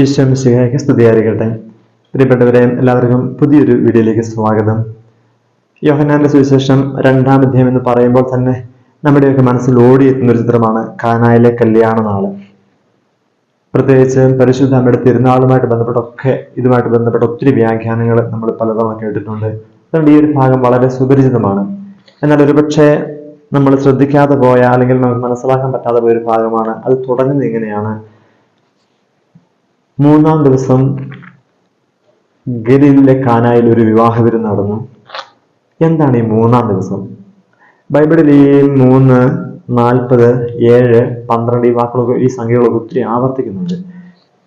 ഈശോ മിശിഹായ്ക്ക് സ്തുതിയായിരിക്കട്ടെ. പ്രിയപ്പെട്ടവരെ, എല്ലാവർക്കും പുതിയൊരു വീഡിയോയിലേക്ക് സ്വാഗതം. യോഹന്നാന്റെ സുവിശേഷം 2-ാം അധ്യായം എന്ന് പറയുമ്പോൾ തന്നെ നമ്മുടെയൊക്കെ മനസ്സിൽ ഓടിയെത്തുന്ന ഒരു ചിത്രമാണ് കാനായിലെ കല്യാണ നാള്. പ്രത്യേകിച്ച് പരിശുദ്ധ അമ്മയുടെ തിരുനാളുമായിട്ട് ഇതുമായിട്ട് ബന്ധപ്പെട്ട ഒത്തിരി വ്യാഖ്യാനങ്ങൾ നമ്മൾ പലതവണ കേട്ടിട്ടുണ്ട്. അതുകൊണ്ട് ഈ ഒരു ഭാഗം വളരെ സുപരിചിതമാണ്. എന്നാൽ ഒരുപക്ഷെ നമ്മൾ ശ്രദ്ധിക്കാതെ പോയ, അല്ലെങ്കിൽ നമുക്ക് മനസ്സിലാക്കാൻ പറ്റാതെ പോയ ഒരു ഭാഗമാണ്. അത് തുടങ്ങുന്നത് ഇങ്ങനെയാണ്: 3-ാം ദിവസം ഗലീലിലെ കാനായിൽ ഒരു വിവാഹ വിരുന്ന് നടന്നു. എന്താണ് ഈ 3-ാം ദിവസം? ബൈബിളിൽ ഈ 3, 40, 7, 12 ഈ വാക്കുകളൊക്കെ, ഈ സംഖ്യകളൊക്കെ ഒത്തിരി ആവർത്തിക്കുന്നുണ്ട്.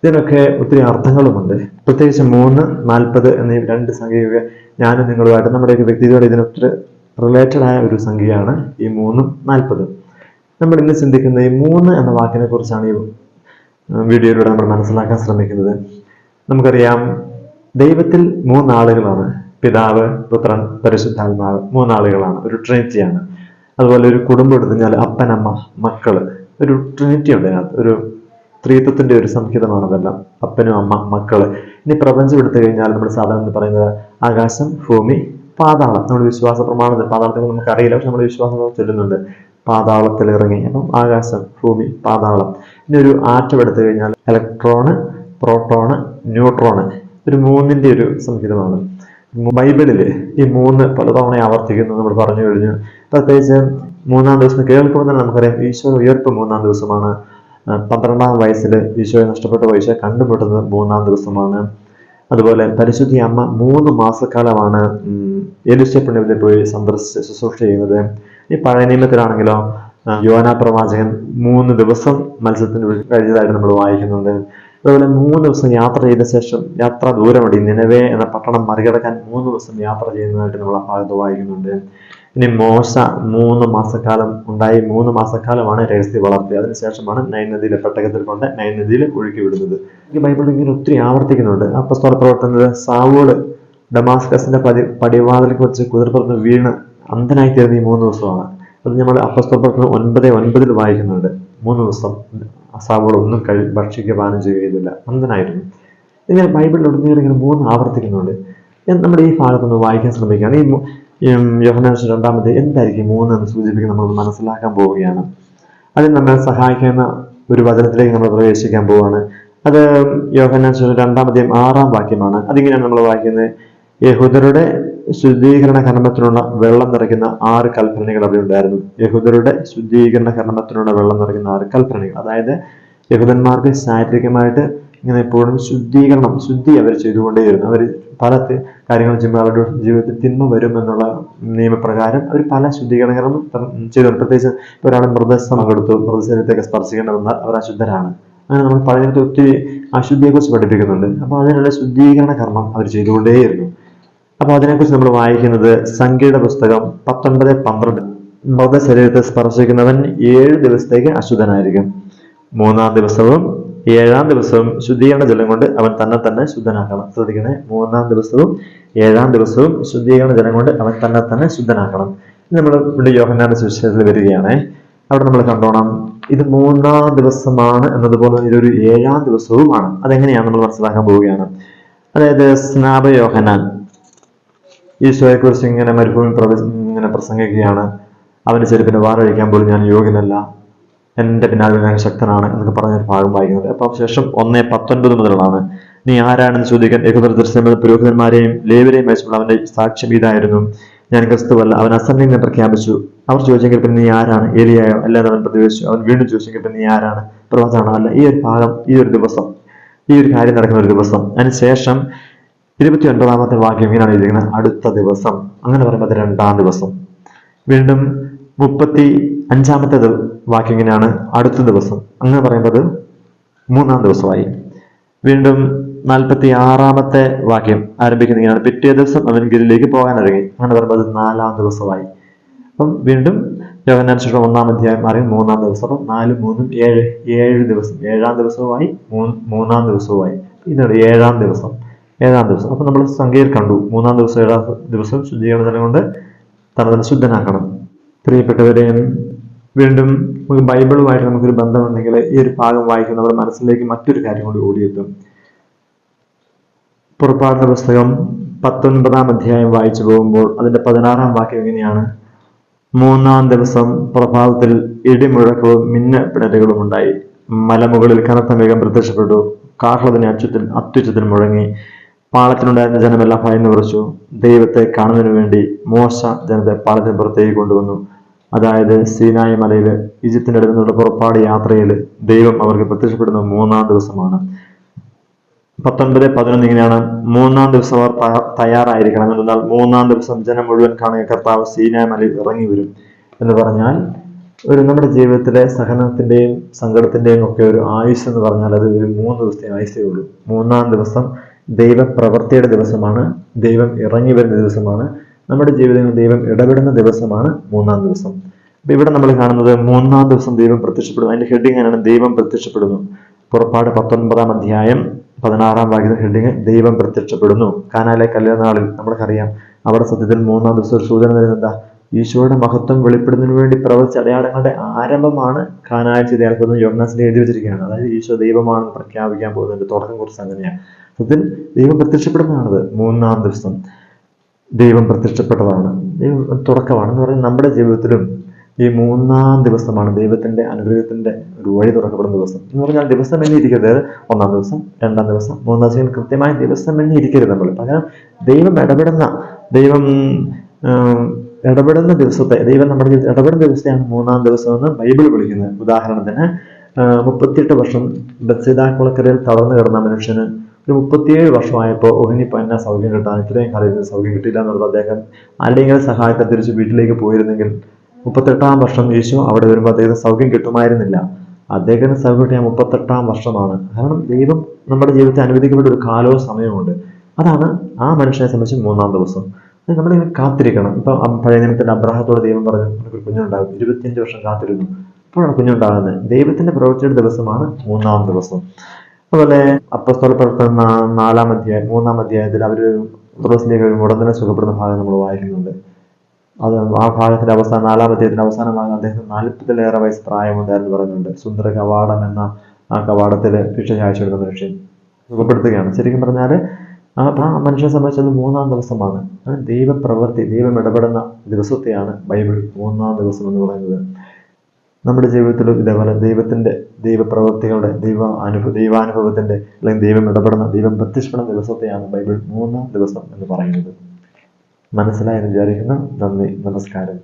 ഇതിനൊക്കെ ഒത്തിരി അർത്ഥങ്ങളുമുണ്ട്. പ്രത്യേകിച്ച് 3, 40 എന്നീ 2 സംഖ്യയൊക്കെ ഞാനും നിങ്ങളുമായിട്ട് നമ്മുടെയൊക്കെ വ്യക്തിയോട് ഇതിനൊത്തിരി റിലേറ്റഡ് ആയ ഒരു സംഖ്യയാണ് ഈ 3, 40. നമ്മൾ ഇന്ന് ചിന്തിക്കുന്ന ഈ 3 എന്ന വാക്കിനെ കുറിച്ചാണ് ഈ വീഡിയോയിലൂടെ നമ്മൾ മനസ്സിലാക്കാൻ ശ്രമിക്കുന്നത്. നമുക്കറിയാം, ദൈവത്തിൽ 3 ആളുകളാണ്: പിതാവ്, പുത്രൻ, പരിശുദ്ധാത്മാവ്. 3 ആളുകളാണ്, ഒരു ട്രിനിറ്റിയാണ്. അതുപോലെ ഒരു കുടുംബം എടുത്തു കഴിഞ്ഞാൽ അപ്പൻ, അമ്മ, മക്കള്, ഒരു ട്രിനിറ്റി ഉണ്ട് അതിനകത്ത്. ഒരു ത്രിത്വത്തിന്റെ ഒരു സംഹിതമാണ് അതെല്ലാം: അപ്പനും അമ്മ, മക്കള്. ഇനി പ്രപഞ്ചം എടുത്തു കഴിഞ്ഞാൽ നമ്മൾ സാധാരണ പറയുന്നത് ആകാശം, ഭൂമി, പാതാളം. നമ്മുടെ വിശ്വാസ പ്രമാണത്തിൽ പാതാളത്തെ നമുക്കറിയില്ല, പക്ഷെ നമ്മുടെ വിശ്വാസം ചൊല്ലുന്നുണ്ട് പാതാളത്തിൽ ഇറങ്ങി. അപ്പം ആകാശം, ഭൂമി, പാതാളം. ഇനി ഒരു ആറ്റം എടുത്തു കഴിഞ്ഞാൽ ഇലക്ട്രോണ്, പ്രോട്ടോണ്, ന്യൂട്രോണ്. ഒരു 3ന്റെ ഒരു സംഹിതമാണ്. ബൈബിളില് ഈ 3 പലതവണ ആവർത്തിക്കുന്നു നമ്മൾ പറഞ്ഞു കഴിഞ്ഞു. പ്രത്യേകിച്ച് 3-ാം ദിവസം കേൾക്കുമ്പോൾ തന്നെ നമുക്കറിയാം ഈശോ ഉയർപ്പ് 3-ാം ദിവസമാണ്. 12-ാം വയസ്സിൽ ഈശോയെ നഷ്ടപ്പെട്ട ഈശോയെ കണ്ടുമുട്ടുന്നത് 3-ാം ദിവസമാണ്. അതുപോലെ പരിശുദ്ധി അമ്മ 3 മാസക്കാലമാണ് എലിശപ്പണിയിൽ പോയി സന്ദർശിച്ച് ശുശ്രൂഷ ചെയ്യുന്നത്. ഈ പഴയ നിയമത്തിലാണെങ്കിലോ യോനാ പ്രവാചകൻ 3 ദിവസം മത്സ്യത്തിന് കഴിഞ്ഞതായിട്ട് നമ്മൾ വായിക്കുന്നുണ്ട്. അതുപോലെ 3 ദിവസം യാത്ര ചെയ്ത ശേഷം, യാത്ര ദൂരമുണ്ട്, നിനവേ എന്ന പട്ടണം മറികടക്കാൻ 3 ദിവസം യാത്ര ചെയ്യുന്നതായിട്ട് നമ്മൾ ആ ഭാഗത്ത് വായിക്കുന്നുണ്ട്. ഇനി മോശ 3 മാസക്കാലം ഉണ്ടായി. 3 മാസക്കാലമാണ് രഹസ്യ വളർത്തി. അതിനുശേഷമാണ് നൈൽ നദിയിലെ പെട്ടകത്തിൽ കൊണ്ട് നൈൽ നദിയിൽ ഒഴുക്കി വിടുന്നത്. ഈ ബൈബിളിൽ ഇങ്ങനെ ഒത്തിരി ആവർത്തിക്കുന്നുണ്ട്. അപ്പോസ്തല പ്രവർത്തനത്തിൽ സാവൂള് ഡമാസ്കസിന്റെ പടിവാതിലേക്ക് വെച്ച് കുതിർപ്പുറത്ത് വീണ് അന്ധനായി തീർന്ന ഈ 3 ദിവസമാണ്. അത് നമ്മൾ അപ്പോസ്തല പ്രവർത്തനം 9:9 വായിക്കുന്നുണ്ട്. 3 ദിവസം സാവൂൾ ഒന്നും ഭക്ഷിക്കുക പാനം ചെയ്യുകയില്ല, അന്ധനായിരുന്നു. ഇങ്ങനെ ബൈബിളിൽ ഉടനീളം ഇങ്ങനെ 3 ആവർത്തിക്കുന്നുണ്ട്. നമ്മൾ ഈ ഭാഗത്തൊന്ന് വായിക്കാൻ ശ്രമിക്കുകയാണ്. ഈ യോഹന്നാൻ 2-ാം അധ്യായം എന്തായിരിക്കും 3 എന്ന് സൂചിപ്പിക്കുന്നത് നമ്മൾ മനസ്സിലാക്കാൻ പോവുകയാണ്. അതിൽ നമ്മെ സഹായിക്കുന്ന ഒരു വചനത്തിലേക്ക് നമ്മൾ പ്രവേശിക്കാൻ പോവുകയാണ്. അത് യോഹന്നാൻ 2-ാം അധ്യായം 6-ാം വാക്യമാണ്. അതിങ്ങനെയാണ് നമ്മൾ വായിക്കുന്നത്: യഹൂദരുടെ ശുദ്ധീകരണ കർമ്മത്തിനുള്ള വെള്ളം നിറയ്ക്കുന്ന 6 കൽപ്പനകൾ അവിടെ ഉണ്ടായിരുന്നു. യഹൂദരുടെ ശുദ്ധീകരണ കർമ്മത്തിനുള്ള വെള്ളം നിറയ്ക്കുന്ന 6 കൽപ്പനകൾ. അതായത് യഹൂദന്മാർക്ക് ശാരീരികമായിട്ട് ഇങ്ങനെ എപ്പോഴും ശുദ്ധി അവർ ചെയ്തുകൊണ്ടേയിരുന്നു. അവർ പല കാര്യങ്ങൾ ചെയ്യുമ്പോൾ അവരുടെ ജീവിതത്തിൽ തിന്മ വരും എന്നുള്ള നിയമപ്രകാരം അവർ പല ശുദ്ധീകരണങ്ങളും ചെയ്തു. പ്രത്യേകിച്ച് ഒരാൾ മൃതസം പങ്കെടുത്തു, മൃതശരീരത്തേക്ക് സ്പർശിക്കേണ്ടി വന്നാൽ അവർ അശുദ്ധരാണ്. അങ്ങനെ നമ്മൾ പഴയ ഒത്തിരി അശുദ്ധിയെക്കുറിച്ച് പഠിപ്പിക്കുന്നുണ്ട്. അപ്പോൾ അതിനുള്ള ശുദ്ധീകരണ കർമ്മം അവർ ചെയ്തുകൊണ്ടേയിരുന്നു. അപ്പൊ അതിനെക്കുറിച്ച് നമ്മൾ വായിക്കുന്നത് സംഖ്യയുടെ പുസ്തകം 19:12. മൃതശരീരത്തെ സ്പർശിക്കുന്നവൻ 7 ദിവസത്തേക്ക് അശുദ്ധനായിരിക്കും. 3-ാം ദിവസവും 7-ാം ദിവസവും ശുദ്ധീകരണ ജലം കൊണ്ട് അവൻ തന്നെ ശുദ്ധനാക്കണം. ശ്രദ്ധിക്കണേ, 3-ാം ദിവസവും 7-ാം ദിവസവും ശുദ്ധീകരണ ജലം കൊണ്ട് അവൻ തന്നെ ശുദ്ധനാക്കണം. നമ്മൾ ഇവിടെ യോഹന്നാന്റെ സുവിശേഷത്തിൽ വരികയാണ്. അവിടെ നമ്മൾ കണ്ടോണം, ഇത് 3-ാം ദിവസമാണ് എന്നതുപോലെ ഇതൊരു 7-ാം ദിവസവുമാണ്. അതെങ്ങനെയാണ് നമ്മൾ മനസ്സിലാക്കാൻ പോവുകയാണ്. അതായത് സ്നാപക യോഹന്നാൻ ഈശോയെ കുറിച്ച് ഇങ്ങനെ മരുഭൂമി ഇങ്ങനെ പ്രസംഗിക്കുകയാണ്. അവന്റെ ചെരുപ്പിന് വാറഴിക്കാൻ പോലും ഞാൻ യോഗ്യനല്ല, എന്റെ പിന്നാലെ ഞാൻ ശക്തനാണ് എന്നൊക്കെ പറഞ്ഞൊരു ഭാഗം വായിക്കുന്നത്. അപ്പൊ ശേഷം 1:19 മുതലാണ്: നീ ആരാണെന്ന് ചോദിക്കാൻ യഹൂദർ പുരോഹിതന്മാരെയും ലേവ്യരെയും അയച്ചപ്പോൾ അവന്റെ സാക്ഷ്യം ഇതായിരുന്നു: ഞാൻ ക്രിസ്തുവല്ല. അവൻ അസന്നിഗ്ധം പ്രഖ്യാപിച്ചു. അവർ ചോദിച്ചെങ്കിൽ പിന്നെ നീ ആരാണ്? ഏലിയായോ? അല്ലാതെ അവൻ പ്രതിവേശിച്ചു. അവൻ വീണ്ടും ചോദിച്ചെങ്കിൽ പിന്നെ നീ ആരാണ്? പ്രവചനാണോ? അല്ല. ഈ ഒരു ഭാഗം, ഈ ഒരു ദിവസം, ഈ ഒരു കാര്യം നടക്കുന്ന ഒരു ദിവസം. അതിനുശേഷം 29-ാമത്തെ വാക്യം ഇങ്ങനെയാണ് എഴുതിയിരിക്കുന്നത്: അടുത്ത ദിവസം. അങ്ങനെ പറയുമ്പോൾ അത് 2-ാം ദിവസം. വീണ്ടും 35-ാമത്തെ വാക്യം ഇങ്ങനെയാണ്: അടുത്ത ദിവസം. അങ്ങനെ പറയുമ്പോൾ അത് 3-ാം ദിവസമായി. വീണ്ടും 46-ാമത്തെ വാക്യം ആരംഭിക്കുന്ന ഇങ്ങനെയാണ്: പിറ്റേ ദിവസം അവൻ ഗിരിലേക്ക് പോകാൻ ഇറങ്ങി. അങ്ങനെ പറയുമ്പോൾ അത് 4-ാം ദിവസമായി. അപ്പം വീണ്ടും യോഹന്നാൻ 1-ാം അധ്യായം മാറി 3-ാം ദിവസം. അപ്പം 4, 3, 7 ദിവസം. 7-ാം ദിവസവുമായി, 3-ാം ദിവസവുമായി. ഇതാണ് 7-ാം ദിവസം. 7-ാം ദിവസം. അപ്പൊ നമ്മൾ സംഖ്യയിൽ കണ്ടു 3-ാം ദിവസം 7-ാം ദിവസം ശുദ്ധീകരണ ജലം കൊണ്ട് തന്നെ ശുദ്ധനാക്കണം. പ്രിയപ്പെട്ടവരെയും, വീണ്ടും നമുക്ക് ബൈബിളുമായിട്ട് നമുക്കൊരു ബന്ധമുണ്ടെങ്കിൽ ഈ ഒരു ഭാഗം വായിക്കുന്ന നമ്മുടെ മനസ്സിലേക്ക് മറ്റൊരു കാര്യം കൂടി ഓടിയെത്തും. പുറപ്പാടിന്റെ പുസ്തകം 19-ാം അധ്യായം വായിച്ചു പോകുമ്പോൾ അതിന്റെ 16-ാം വാക്യം ഇങ്ങനെയാണ്: മൂന്നാം ദിവസം പ്രഭാതത്തിൽ ഇടിമുഴക്കവും മിന്നപ്പിണരുകളും ഉണ്ടായി. മലമുകളിൽ കനത്ത മേഘം പ്രത്യക്ഷപ്പെട്ടു. കാഹളത്തിന് അത്യുച്ചത്തിൽ മുഴങ്ങി. പാളത്തിലുണ്ടായിരുന്ന ജനമെല്ലാം ഭയന്നു വിറച്ചു. ദൈവത്തെ കാണുന്നതിനു വേണ്ടി മോശ ജനത്തെ പാളത്തിന് പുറത്തേക്ക് കൊണ്ടുവന്നു. അതായത് സീനായി മലയിൽ ഈജിപ്തിന്റെ അടുത്ത് നിന്നുള്ള പുറപ്പാട് യാത്രയിൽ ദൈവം അവർക്ക് പ്രത്യക്ഷപ്പെടുന്ന മൂന്നാം ദിവസമാണ്. 19:11 ഇങ്ങനെയാണ്: മൂന്നാം ദിവസം അവർ തയ്യാറായിരിക്കണം, എന്നാൽ മൂന്നാം ദിവസം ജനം മുഴുവൻ കാണുക കർത്താവ് സീനായി മലയിൽ ഇറങ്ങി വരും എന്ന് പറഞ്ഞാൽ, നമ്മുടെ ജീവിതത്തിലെ സഹനത്തിന്റെയും സങ്കടത്തിന്റെയും ഒക്കെ ഒരു ആയുസ് എന്ന് പറഞ്ഞാൽ അത് ഒരു 3 ദിവസത്തെ ആയുസേ ഉള്ളൂ. മൂന്നാം ദിവസം ദൈവപ്രവൃത്തിയുടെ ദിവസമാണ്, ദൈവം ഇറങ്ങി വരുന്ന ദിവസമാണ്, നമ്മുടെ ജീവിതത്തിൽ ദൈവം ഇടപെടുന്ന ദിവസമാണ് മൂന്നാം ദിവസം. അപ്പൊ ഇവിടെ നമ്മൾ കാണുന്നത് മൂന്നാം ദിവസം ദൈവം പ്രത്യക്ഷപ്പെടുന്നു. അതിന്റെ ഹെഡിങ് ആണ് ദൈവം പ്രത്യക്ഷപ്പെടുന്നു. പുറപ്പാട് 19-ാം അധ്യായം 16-ാം വാക്യത്തിൽ ഹെഡിങ് ദൈവം പ്രത്യക്ഷപ്പെടുന്നു. കാനായിലെ കല്യാണനാളിൽ നമ്മൾക്കറിയാം, അവിടെ സത്യത്തിൽ മൂന്നാം ദിവസം ഒരു സൂചന തരുന്നത് എന്താ? ഈശോയുടെ മഹത്വം വെളിപ്പെടുന്നതിന് വേണ്ടി പ്രവർത്തിച്ച അടയാളങ്ങളുടെ ആരംഭമാണ് കാനായിൽ ചെയ്ത അത്ഭുതം യോഹന്നാനിൽ എഴുതി വെച്ചിരിക്കുകയാണ്. അതായത് ഈശോ ദൈവമാണെന്ന് പ്രഖ്യാപിക്കാൻ പോകുന്നതിന്റെ തുടക്കം കുറിച്ച് അങ്ങനെയാണ്. സത്യത്തിൽ ദൈവം പ്രത്യക്ഷപ്പെടുന്നതാണത്. മൂന്നാം ദിവസം ദൈവം പ്രത്യക്ഷപ്പെട്ടതാണ്, ദൈവം തുടക്കമാണ് എന്ന് പറഞ്ഞാൽ നമ്മുടെ ജീവിതത്തിലും ഈ മൂന്നാം ദിവസമാണ് ദൈവത്തിന്റെ അനുഗ്രഹത്തിന്റെ ഒരു വഴി തുറക്കപ്പെടുന്ന ദിവസം എന്ന് പറഞ്ഞാൽ ദിവസം എണ്ണി ഇരിക്കരുത്. അതായത് 1-ാം ദിവസം, 2-ാം ദിവസം, 3-ാം ദിവസം കൃത്യമായ ദിവസം എണ്ണി ഇരിക്കരുത് നമ്മൾ. പകരം ദൈവം ഇടപെടുന്ന ദിവസത്തെ, ദൈവം നമ്മുടെ ജീവിതത്തിൽ ഇടപെടുന്ന ദിവസത്തെയാണ് മൂന്നാം ദിവസം എന്ന് ബൈബിൾ വിളിക്കുന്നത്. ഉദാഹരണത്തിന് 38 വർഷം ബത്സേദാ കുളക്കരയിൽ തളർന്നു കിടന്ന മനുഷ്യന് ഒരു 37 വർഷമായപ്പോൾ ഒഹിനിപ്പന്ന സൗഖ്യം കിട്ടാൻ ഇത്രയും കാലം സൗഖ്യം കിട്ടിയില്ല എന്നുള്ളത് അദ്ദേഹം ആരുടെയെങ്കിലും സഹായത്തെ തിരിച്ച് വീട്ടിലേക്ക് പോയിരുന്നെങ്കിൽ 38-ാം വർഷം യേശു അവിടെ വരുമ്പോൾ അദ്ദേഹത്തിന് സൗഖ്യം കിട്ടുമായിരുന്നില്ല. അദ്ദേഹത്തിന് സൗഖ്യം കിട്ടിയ 38-ാം വർഷമാണ്. കാരണം ദൈവം നമ്മുടെ ജീവിതത്തെ അനുവദിക്കപ്പെട്ട ഒരു കാലവും സമയമുണ്ട്. അതാണ് ആ മനുഷ്യനെ സംബന്ധിച്ച് മൂന്നാം ദിവസം. നമ്മളിങ്ങനെ കാത്തിരിക്കണം. ഇപ്പൊ പഴയ നിയമത്തിന്റെ അബ്രാഹത്തോട് ദൈവം പറഞ്ഞു ഒരു കുഞ്ഞുണ്ടാകും. 25 വർഷം കാത്തിരുന്നു, അപ്പോഴാണ് കുഞ്ഞുണ്ടാകുന്നത്. ദൈവത്തിന്റെ പ്രവൃത്തിയുടെ ദിവസമാണ് മൂന്നാം ദിവസം. അതുപോലെ അപ്പോസ്തല പ്രവർത്തനം 3-ാം അധ്യായത്തിൽ അവര് പത്രോസിലേക്ക് ഒരു മുടന്തനെ സുഖപ്പെടുന്ന ഭാഗം നമ്മൾ വായിക്കുന്നുണ്ട്. അത് ആ ഭാഗത്തിന്റെ അവസാനം 4-ാം അധ്യായത്തിന്റെ അവസാന ഭാഗം അദ്ദേഹത്തിന് 40-ലേറെ വയസ്സ് പ്രായമുണ്ടായിരുന്നു പറയുന്നുണ്ട്. സുന്ദര കവാടം എന്ന ആ കവാടത്തിൽ ഭിക്ഷ ചായച്ചെടുത്ത മനുഷ്യൻ സുഖപ്പെടുത്തുകയാണ്. ശരിക്കും പറഞ്ഞാല് ആ മനുഷ്യനെ സംബന്ധിച്ചത് മൂന്നാം ദിവസമാണ്. ദൈവപ്രവൃത്തി, ദൈവം ഇടപെടുന്ന ദിവസത്തെയാണ് ബൈബിൾ മൂന്നാം ദിവസം എന്ന് പറയുന്നത്. നമ്മുടെ ജീവിതത്തിലും ഇതേപോലെ ദൈവപ്രവൃത്തികളുടെ ദൈവാനുഭവത്തിന്റെ അല്ലെങ്കിൽ ദൈവം ഇടപെടുന്ന, ദൈവം പ്രത്യക്ഷപ്പെടുന്ന ദിവസത്തെയാണ് ബൈബിൾ മൂന്നാം ദിവസം എന്ന് പറയുന്നത്. മനസ്സിലായെന്ന് വിചാരിക്കുന്നു. നന്ദി, നമസ്കാരം.